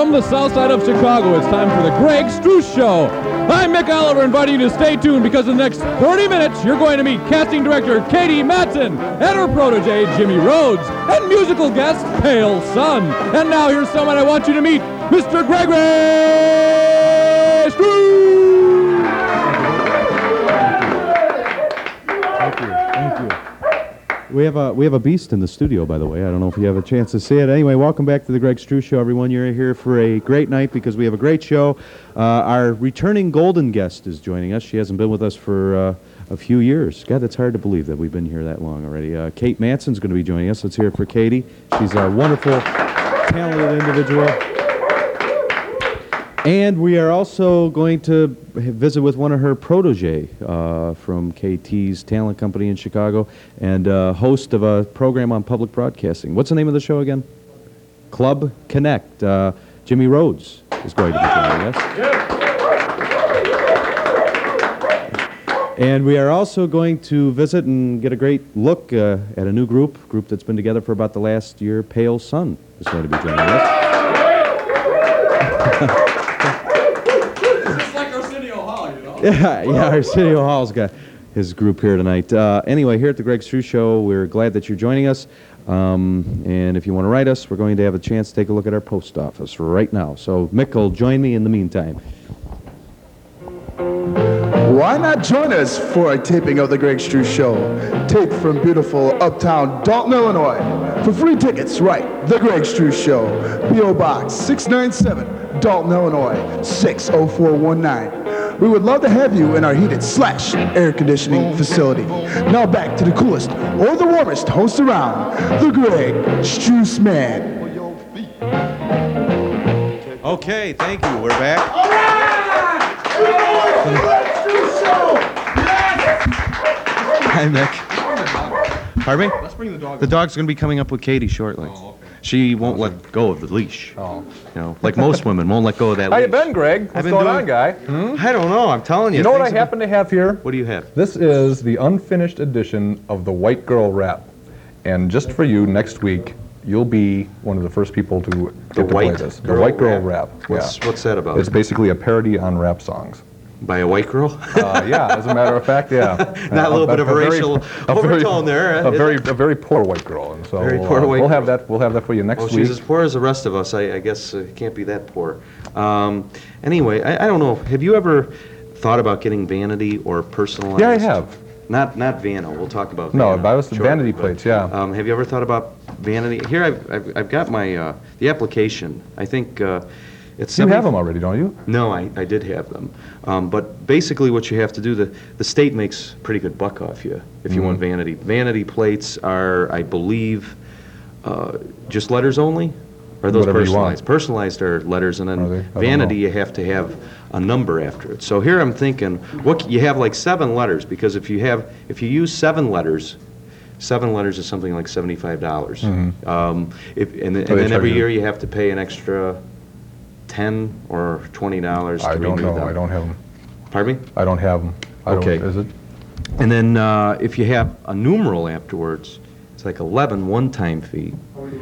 From the south side of Chicago, it's time for the Greg Struss Show. I'm Mick Oliver, inviting you to stay tuned because in the next 30 minutes, you're going to meet casting director Katie Mattson and her protege, Jimmy Rhodes, and musical guest, Pale Sun. And now here's someone I want you to meet, Mr. Gregory Struss! Thank you. We have a beast in the studio, by the way. I don't know if you have a chance to see it. Anyway, welcome back to the Greg Struss Show, everyone. You're here for a great night because we have a great show. Our returning golden guest is joining us. She hasn't been with us for a few years. God, that's hard to believe that we've been here that long already. Kate Mattson's going to be joining us. Let's hear it for Katie. She's a wonderful, talented individual. And we are also going to visit with one of her protege from KT's talent company in Chicago and host of a program on public broadcasting. What's the name of the show again? Club Connect. Jimmy Rhodes is going to be joining us. And we are also going to visit and get a great look at a new group that's been together for about the last year. Pale Sun is going to be joining us. Yeah, Arsenio Hall's got his group here tonight. Anyway, here at the Greg Struss Show, we're glad that you're joining us. And if you want to write us, we're going to have a chance to take a look at our post office right now. So Mick will join me in the meantime. Why not join us for a taping of the Greg Struss Show? Taped from beautiful uptown Dalton, Illinois. For free tickets, write The Greg Struss Show, P.O. Box 697, Dalton, Illinois 60419. We would love to have you in our heated/air conditioning facility. Now back to the coolest or the warmest host around, the Greg Struss Man. Okay, thank you. We're back. All right! Greg Struss Show! Yes! Hi, Mick. Pardon me? Let's bring the dog. The dog's going to be coming up with Katie shortly. Oh, okay. She won't let go of the leash. Oh. You know, like most women won't let go of that How leash. you been, Greg? What's going on, guy? I don't know. I'm telling you. You know what I things have happen to have here? been- What do you have? This is the unfinished edition of the White Girl Rap. And just for you, next week, you'll be one of the first people to get to play White this. The Girl White Girl Rap. Rap. What's that about? It's basically a parody on rap songs. By a white girl? Yeah, as a matter of fact, yeah. Not a little bit of a racial overtone there. A very poor white girl, and so Very poor white we'll have girl. that. We'll have that for you next Well, week. she's as poor as the rest of us. I guess it can't be that poor. Anyway, I don't know. Have you ever thought about getting vanity or personalized? Yeah, I have. Not Vanna. We'll talk about No, Vanna but I was the shortly, vanity but, plates. Yeah. Have you ever thought about vanity? Here, I've got my the application. I think it's. You have them already, don't you? No, I did have them. But basically what you have to do, the state makes pretty good buck off you if you want vanity. Vanity plates are, I believe, just letters only? Or are those Whatever you personalized? want. Personalized are letters, and Are then they? I don't vanity know. you have to have a number after it. So here I'm thinking, you have like 7 letters, because if you use 7 letters is something like $75. And then charge every you? year you have to pay an extra $10 or $20 to I don't renew know. them. I don't have them. Pardon me? I don't have them. Okay. Is it? And then if you have a numeral afterwards, it's like 11 one-time fee.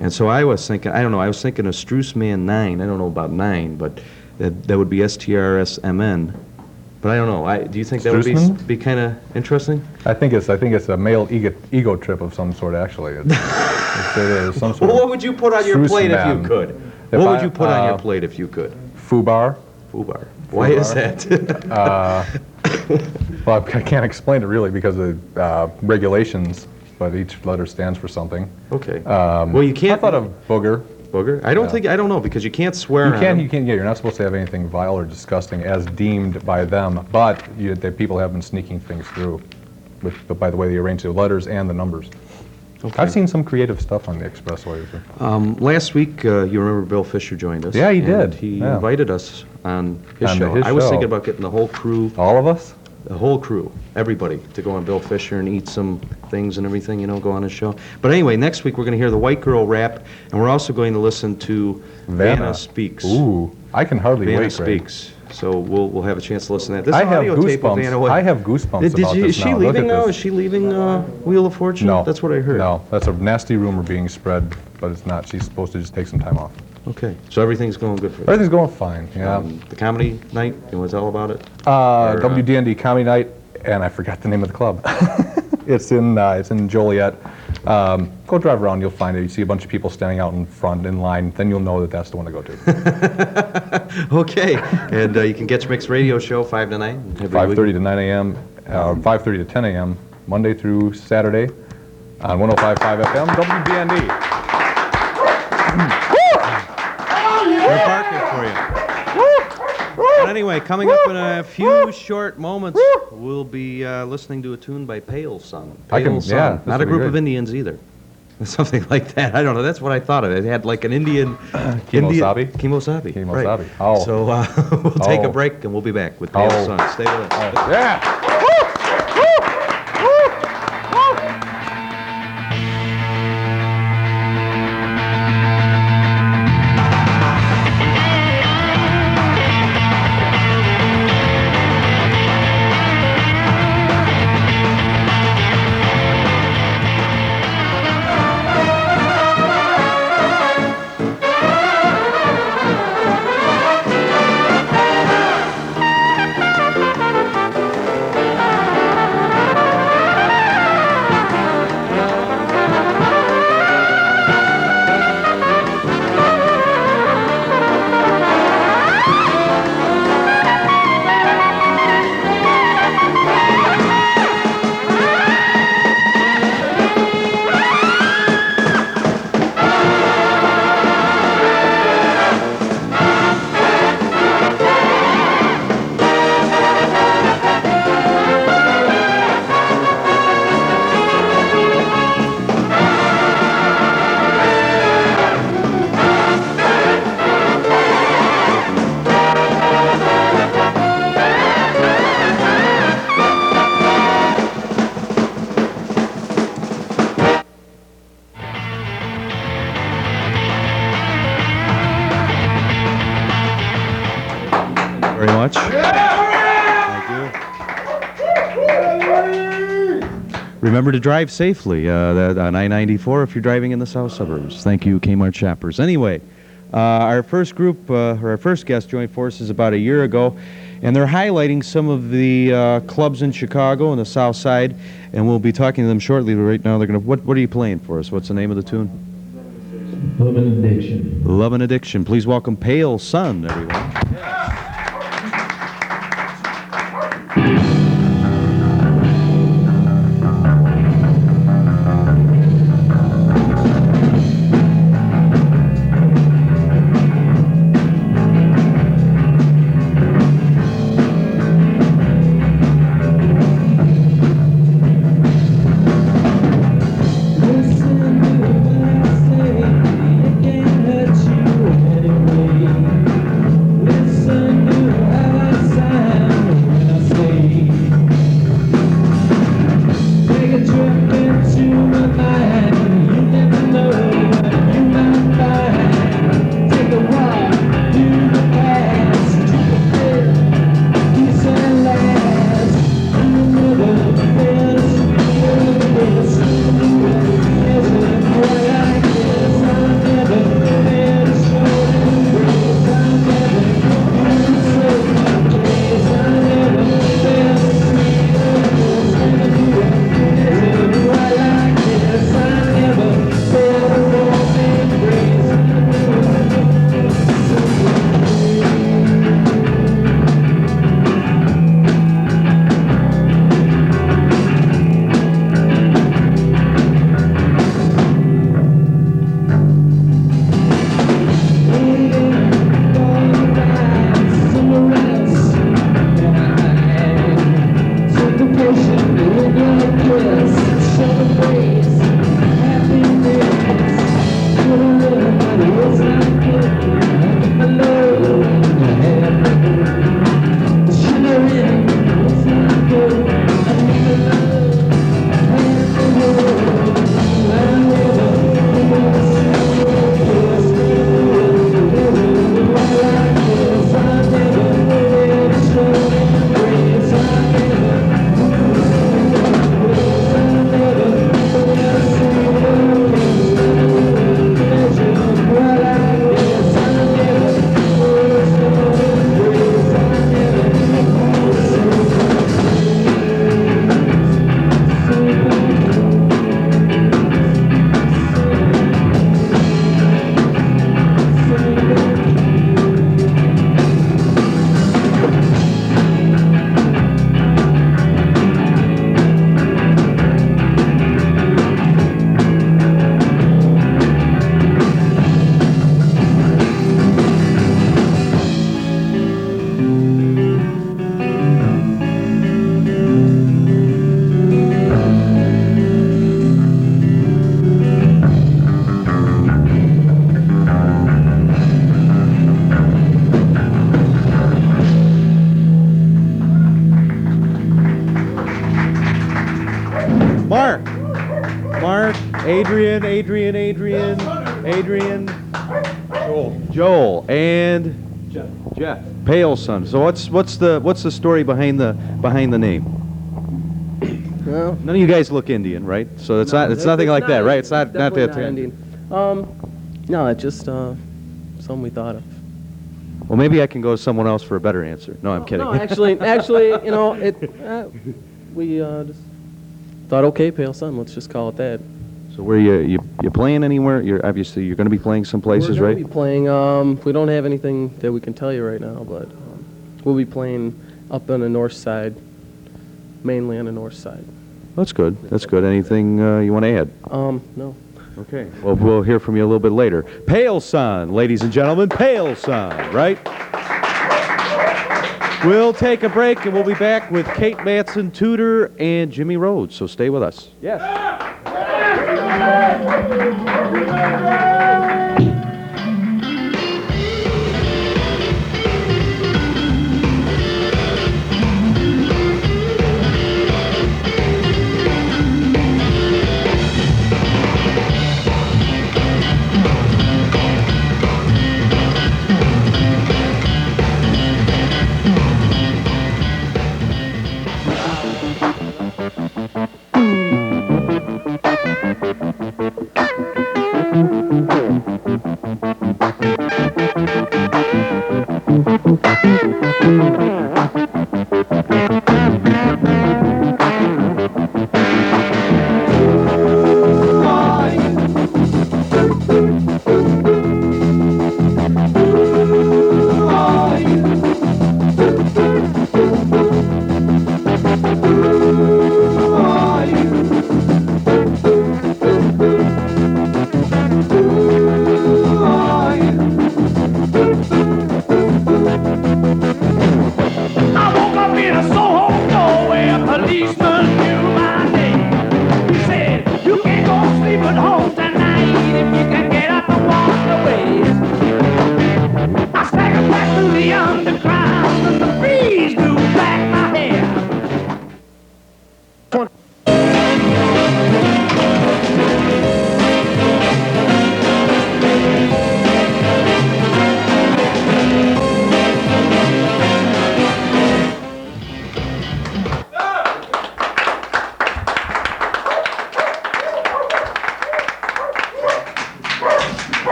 And so I was thinking, I don't know, I was thinking of Strussman 9. I don't know about 9, but that would be STRSMN. But I don't know. Do you think that would Strussman? be kind of interesting? I think it's a male ego trip of some sort. Actually, it is some sort. Well, what would you put on your plate if you Strussman. could? If What would I- you put on your plate if you could? Fubar. Foobar. Why is that? Well, I can't explain it really because of regulations, but each letter stands for something. Okay. Well, you can't. I thought of booger. Booger? I don't know, because you can't swear You on can't. them. You can't. Yeah, you're not supposed to have anything vile or disgusting as deemed by them. But people have been sneaking things through, but by the way they arrange the letters and the numbers. Okay. I've seen some creative stuff on the expressway. Last week, you remember Bill Fisher joined us. Yeah, he and did. He Yeah. invited us on his On show. his I was show. thinking about getting the whole crew, All of us. everybody, to go on Bill Fisher and eat some things and everything, go on his show. But anyway, next week we're going to hear the White Girl Rap, and we're also going to listen to Vanna Speaks. Ooh, I can hardly Vanna wait, Greg. Speaks. So we'll have a chance to listen to that. This I have audio tape of Vanna. goosebumps. I have goosebumps Did about you, this is she now. Look leaving at now? this. Is she leaving Wheel of Fortune? No. That's what I heard. No, that's a nasty rumor being spread, but it's not. She's supposed to just take some time off. Okay, so everything's going good for you. Everything's going fine, yeah. The comedy night, you want to tell about it? WDND Comedy Night, and I forgot the name of the club. It's in Joliet. Go drive around, you'll find it. You see a bunch of people standing out in front in line, then you'll know that that's the one to go to. Okay, and you can catch Mick's radio show 5 to 9. 5:30 to 9 a.m., 5:30 to 10 a.m., Monday through Saturday on 105.5 FM, WDND. We're parking for you. But anyway, coming up in a few short moments, we'll be listening to a tune by Pale Sun. Pale Sun. Yeah, Not a group of Indians either. Something like that. I don't know. That's what I thought of it. It had like an Indian... Kimosabi? Kimosabi. Kimosabi. Right. Oh. So we'll take a break and we'll be back with Pale Sun. Stay with us. Yeah! Very much. Thank you. Remember to drive safely on I-94 if you're driving in the south suburbs. Thank you, Kmart shoppers. Anyway, our first group, or our first guest joined forces about a year ago, and they're highlighting some of the clubs in Chicago and the south side, and we'll be talking to them shortly. Right now, they're going to... What are you playing for us? What's the name of the tune? Love and Addiction. Love and Addiction. Please welcome Pale Sun, everyone. Listen to what I say, it can't hurt you anyway. Adrian, Joel, and Jeff. Pale Son. So what's the story behind the name? Well, None of you guys look Indian, right? So it's nothing like that, right? It's not that. Indian. No, it's just something we thought of. Well, maybe I can go to someone else for a better answer. No, I'm kidding. No, actually, you know, we just thought, okay, Pale Sun, let's just call it that. So where you playing anywhere? You're going to be playing some places, We're right? going to be playing. We don't have anything that we can tell you right now, but we'll be playing up on the north side, mainly on the north side. That's good. That's good. Anything you want to add? No. Okay. Well, we'll hear from you a little bit later. Pale Son, ladies and gentlemen, Pale Son, right? We'll take a break and we'll be back with Kate Mattson, Tudor, and Jimmy Rhodes. So stay with us. Yes.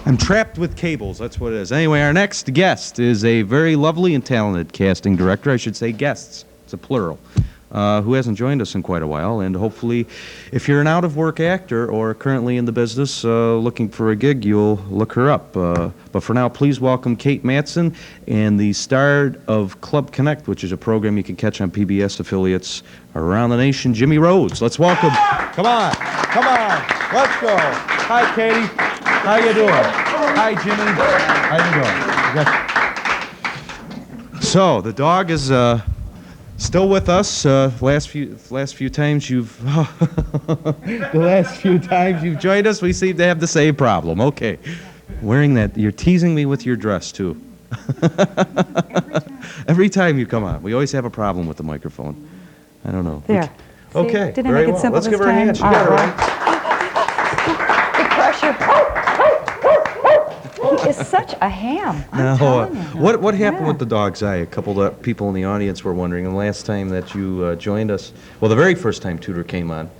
I'm trapped with cables, that's what it is. Anyway, our next guest is a very lovely and talented casting director. I should say guests, it's a plural, who hasn't joined us in quite a while. And hopefully, if you're an out-of-work actor or currently in the business looking for a gig, you'll look her up. But for now, please welcome Kate Mattson and the star of Club Connect, which is a program you can catch on PBS affiliates around the nation, Jimmy Rhodes. Let's welcome. Come on. Let's go. Hi, Katie. How you doing? Hi, Jimmy. How you doing? So the dog is still with us. Last few times you've joined us, we seem to have the same problem. Okay, wearing that. You're teasing me with your dress too. Every time you come on, we always have a problem with the microphone. I don't know. There. Okay. Didn't I Very make it well. simple Let's this give her a time? hand. She got it right. The pressure. He is such a ham. I'm telling you. What happened Yeah. with the dog's eye? A couple of people in the audience were wondering. And the last time that you joined us, well, the very first time Tudor came on.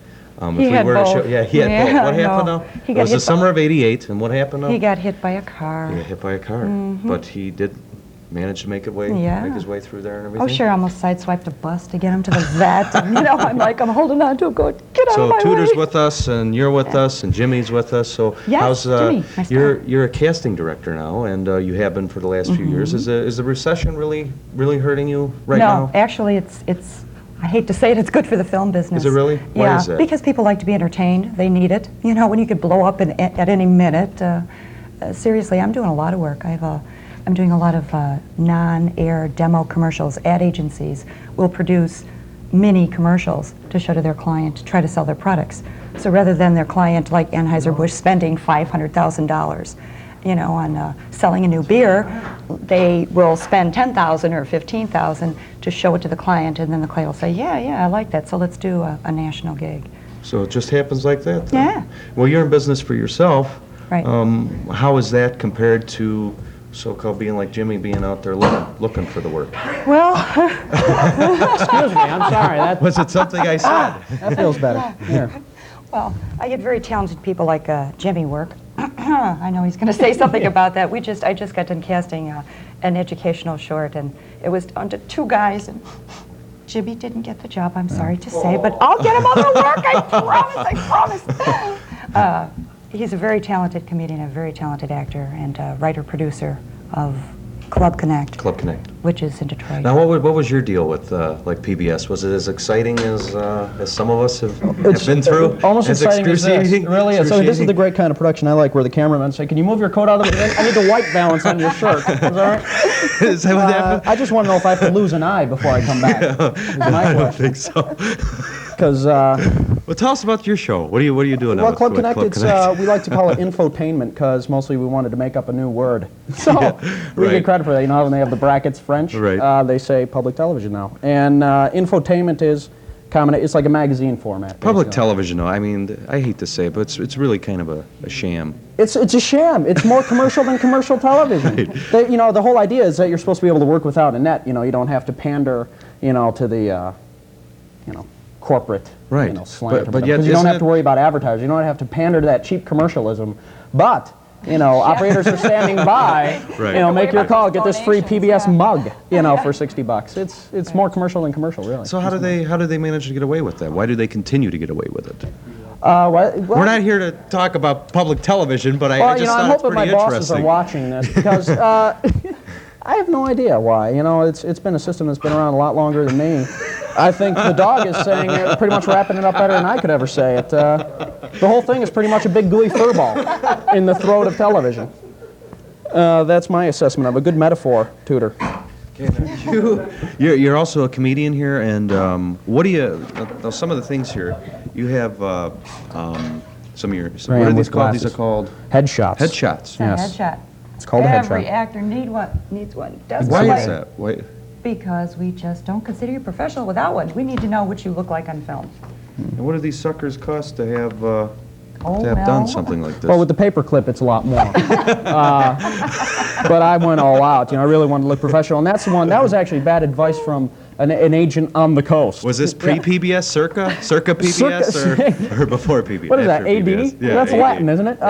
He had both. Yeah, he had both. What happened now? He It got was the hit summer of '88, and what happened now? He got hit by a car. He got hit by a car, but he did manage to make his way through there and everything. Oh, sure, I almost sideswiped a bus to get him to the vet. And, I'm holding on to him going, get out of my So Tudor's way. with us, and you're with us, and Jimmy's with us. So Yes, Jimmy, my star. you're a casting director now, and you have been for the last few years. Is the recession really hurting you right now? No, actually, it's. I hate to say it, it's good for the film business. Is it really? Why Yeah, is that? because people like to be entertained. They need it. When you could blow up at any minute. Seriously, I'm doing a lot of work. I'm doing a lot of non-air demo commercials. Ad agencies will produce mini commercials to show to their client to try to sell their products. So rather than their client like Anheuser-Busch spending $500,000, on selling a new beer, they will spend $10,000 or $15,000 to show it to the client, and then the client will say, yeah, I like that, so let's do a national gig. So it just happens like that? Then? Yeah. Well, you're in business for yourself. Right. How is that compared to so-called being like Jimmy, being out there looking for the work? Well, Excuse me, I'm sorry. Was it something I said? That feels better. Here. well, I get very talented people like Jimmy work. I know he's going to say something about that. I just got done casting an educational short, and it was down to 2 guys, and Jimmy didn't get the job, I'm sorry to say, but I'll get him other work, I promise. He's a very talented comedian, a very talented actor, and writer-producer of Club Connect, which is in Detroit. Now, what was your deal with like PBS? Was it as exciting as some of us have been through? Almost as exciting as this. excruciating? It really is. So this is the great kind of production I like, where the cameramen say, "Can you move your coat out of the way? I need the white balance on your shirt." Is that right? Is that what happened? I just want to know if I have to lose an eye before I come back. Is my I don't question. think so. Because Well, tell us about your show. What are you doing now? well, with Club Connect, Club it's Connect? we like to call it infotainment because mostly we wanted to make up a new word. So we right. get credit for that. You know how when they have the brackets French, Right. They say public television now. And infotainment is common. It's like a magazine format. Public basically. television, though. I mean, I hate to say it, but it's really kind of a sham. It's a sham. It's more commercial than commercial television. Right. The whole idea is that you're supposed to be able to work without a net. You don't have to pander, to the, corporate, Right. slant. But yet, because you don't isn't have to worry about advertisers. You don't have to pander to that cheap commercialism. But operators are standing by. Right. Make your call. Get this free Donations, PBS mug. For $60. It's more commercial than commercial, really. So how do they manage to get away with that? Why do they continue to get away with it? We're We're not here to talk about public television, but I just thought I'm it's hoping my pretty bosses are interesting. watching this because I have no idea why. It's been a system that's been around a lot longer than me. I think the dog is saying it, pretty much wrapping it up better than I could ever say it. The whole thing is pretty much a big gooey furball in the throat of television. That's my assessment of a good metaphor, Tudor. You're also a comedian here, and what do you? Some of the things here, you have some of your. What are Graham these with called? These glasses. are called Headshots. headshots. Yes. A headshot. It's called a Every headshot. actor needs one. Doesn't Why somebody? is that? Why? Because we just don't consider you professional without one. We need to know what you look like on film. And what do these suckers cost to have Oh, done well. something like this? Well, with the paper clip, it's a lot more. But I went all out. I really wanted to look professional, and that's the one. That was actually bad advice from an agent on the coast. Was this pre-PBS, circa PBS, or before PBS? What is that, after AD? PBS? Yeah, That's AD. Latin, isn't it?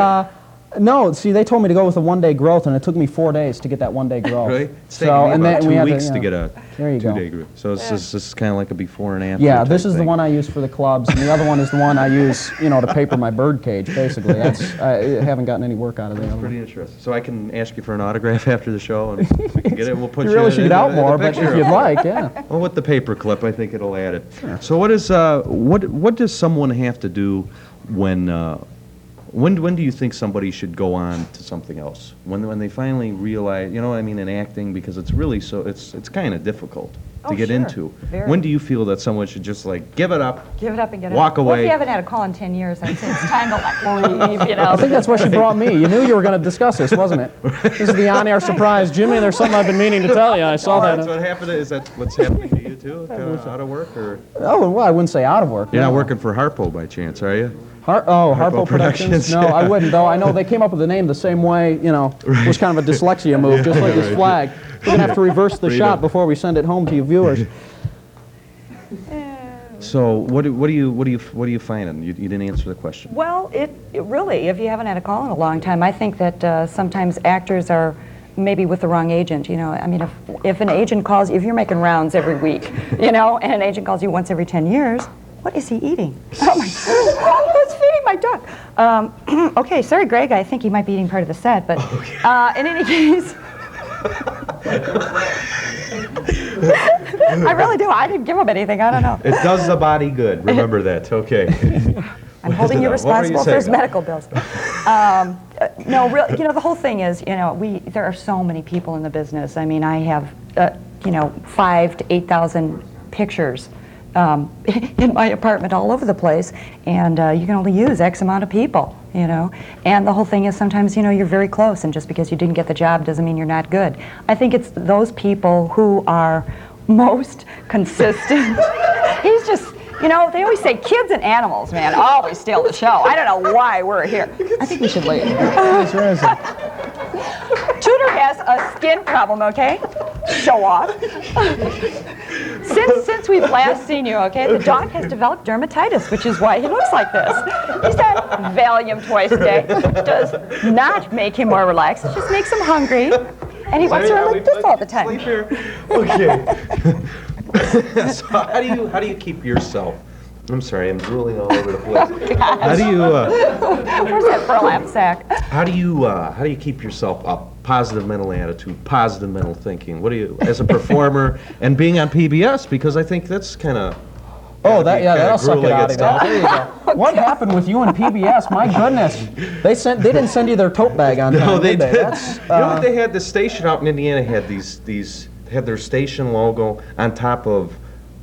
No, see, they told me to go with a one-day growth, and it took me 4 days to get that one-day growth. Really? It's taken me about 2 weeks to get a There you go. 2-day group. So this is kind of like a before and after. Yeah, type this is the thing. one I use for the clubs, and the other one is the one I use, to paper my bird cage, basically. I haven't gotten any work out of the other one. Pretty interesting. So I can ask you for an autograph after the show, and we can get it. We'll put You really should in get out in the more, but picture. if you'd like, yeah. Well, with the paper clip, I think it'll add it. So what is what does someone have to do when do you think somebody should go on to something else? When they finally realize, you know what I mean, in acting, because it's really it's kind of difficult to get sure. into. Very. When do you feel that someone should just give it up? Give it up and get it Walk out. Well, if away. you haven't had a call in 10 years, I'd say it's time to leave, I think that's why she brought me. You knew you were going to discuss this, wasn't it? This is the on-air surprise. Jimmy, there's something I've been meaning to tell you. I saw That's that. what happened. Is that what's happening to you too? Kind of out of work, or Oh, well, I wouldn't say out of work. you're no. not working for Harpo by chance, are you? Harpo Productions. Productions? No, I wouldn't, though. I know they came up with the name the same way, it was kind of a dyslexia move, just like this flag. We're going to have to reverse the shot before we send it home to you viewers. So what are you finding? You didn't answer the question. Well, it really, if you haven't had a call in a long time, I think that sometimes actors are maybe with the wrong agent. I mean, if an agent calls, if you're making rounds every week, and an agent calls you once every 10 years, what is he eating? Oh my God, who's feeding my dog? Okay, sorry, Greg, I think he might be eating part of the set, but in any case, I really do. I didn't give him anything. I don't know. It does the body good. Remember that. Okay. I'm holding you What were you responsible for his saying? medical bills. No, really, the whole thing is, there are so many people in the business. I mean, I have, 5,000 to 8,000 pictures in my apartment all over the place, and you can only use X amount of people, And the whole thing is sometimes, you're very close, and just because you didn't get the job doesn't mean you're not good. I think it's those people who are most consistent. You know, they always say kids and animals, man, always steal the show. I don't know why we're here. I think we should leave. Tudor has a skin problem, okay? Show off. Since we've last seen you, okay, the dog has developed dermatitis, which is why he looks like this. He's had Valium twice a day. Does not make him more relaxed. It just makes him hungry. And he wants to run like this all the time. Sleep here. Okay. So how do you keep yourself? I'm sorry, I'm drooling all over the place. How do you? Where's that burlap sack? How do you keep yourself up? Positive mental attitude, positive mental thinking. What do you, as a performer, and being on PBS? Because I think that's kind of. Oh, that'll suck it out of you. There you go. What happened with you and PBS? My goodness, they didn't send you their tote bag on time. No, they did. That's, you know what? They had the station out in Indiana had had their station logo on top of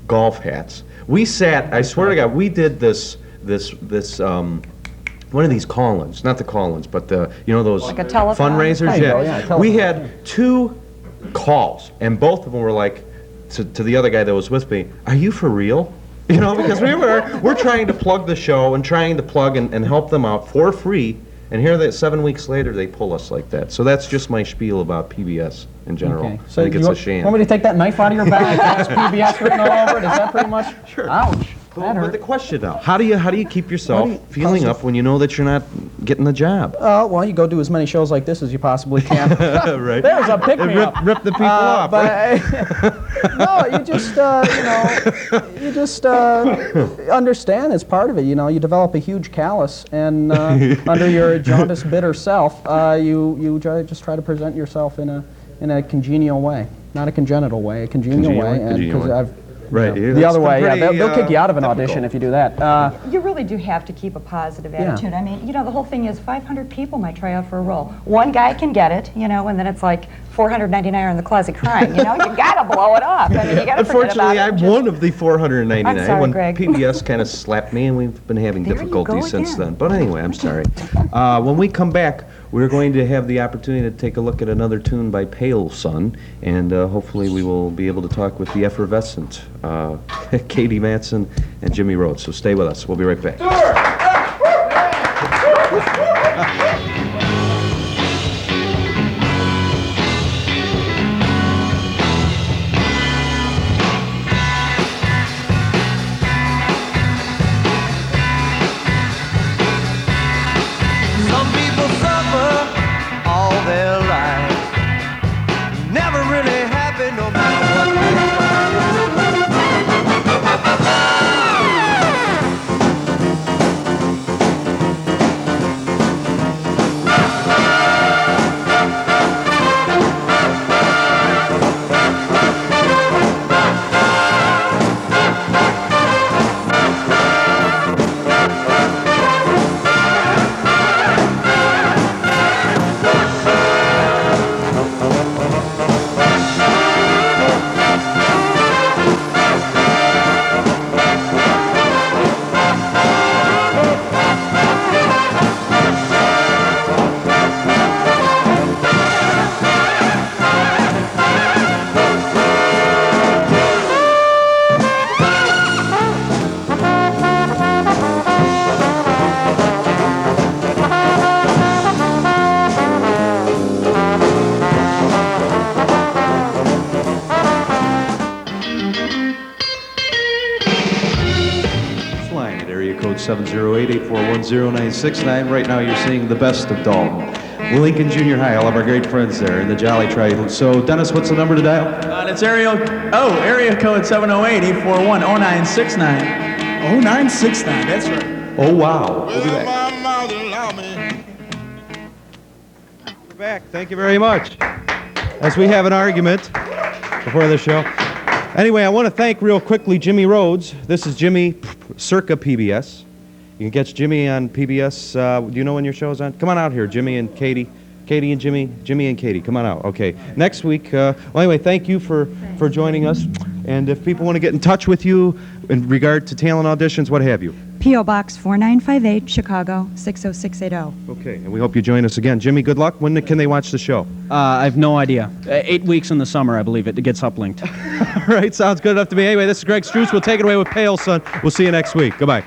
golf hats. We sat. I swear to God, we did this one of these call-ins, not the call-ins, but those Like a telephone? fundraisers. Yeah, We had 2 calls, and both of them were like to the other guy that was with me. Are you for real? You know, because we're trying to plug the show and trying to plug and help them out for free. And here, 7 weeks later, they pull us like that. So that's just my spiel about PBS in general. Okay. So I think it's a shame. Want me to take that knife out of your bag and has PBS written all over it? Is that pretty much? Sure. Ouch. That But hurt. the question now, how do you keep yourself feeling up when you know that you're not getting the job? Well, you go do as many shows like this as you possibly can. Right. There's a pick-me-up. Rip the people off. But no, you just understand it's part of it. You know, you develop a huge callus, and under your jaundiced, bitter self, you just try to present yourself in a congenial way, not a congenital way, a congenial way. And because I've Right. the other way, they'll kick you out of an audition if you do that. You really do have to keep a positive attitude. I mean, the whole thing is 500 people might try out for a role. One guy can get it, and then it's like 499 are in the closet crying. You gotta blow it up. I mean, you gotta forget Unfortunately, about it. I'm one of the 499. I'm sorry, when Greg. PBS kind of slapped me, and we've been having There you difficulties go since again. then. But anyway, I'm sorry. When we come back, we're going to have the opportunity to take a look at another tune by Pale Sun, and hopefully we will be able to talk with the effervescent Katie Mattson and Jimmy Rhodes. So stay with us. We'll be right back. Some people suffer all their lives, never really happy no matter what they Line at area code 708-841-0969. Right now you're seeing the best of Dalton. Lincoln Junior High, all of our great friends there in the Jolly Tri. So, Dennis, what's the number to dial? It's area code 708-841-0969. 0969, that's right. Oh, wow. We'll be back. We're back. Thank you very much. As we have an argument before the show. Anyway, I want to thank real quickly Jimmy Rhodes. This is Jimmy circa PBS. You can catch Jimmy on PBS. Do you know when your show is on? Come on out here, Jimmy and Katie. Katie and Jimmy. Jimmy and Katie, come on out. Okay. Next week. Well, anyway, thank you for joining us. And if people want to get in touch with you in regard to talent auditions, what have you? P.O. Box 4958, Chicago 60680. Okay, and we hope you join us again. Jimmy, good luck. When can they watch the show? I have no idea. 8 weeks in the summer, I believe it gets uplinked. All right, sounds good enough to me. Anyway, this is Greg Struss. We'll take it away with Pale Son. We'll see you next week. Goodbye.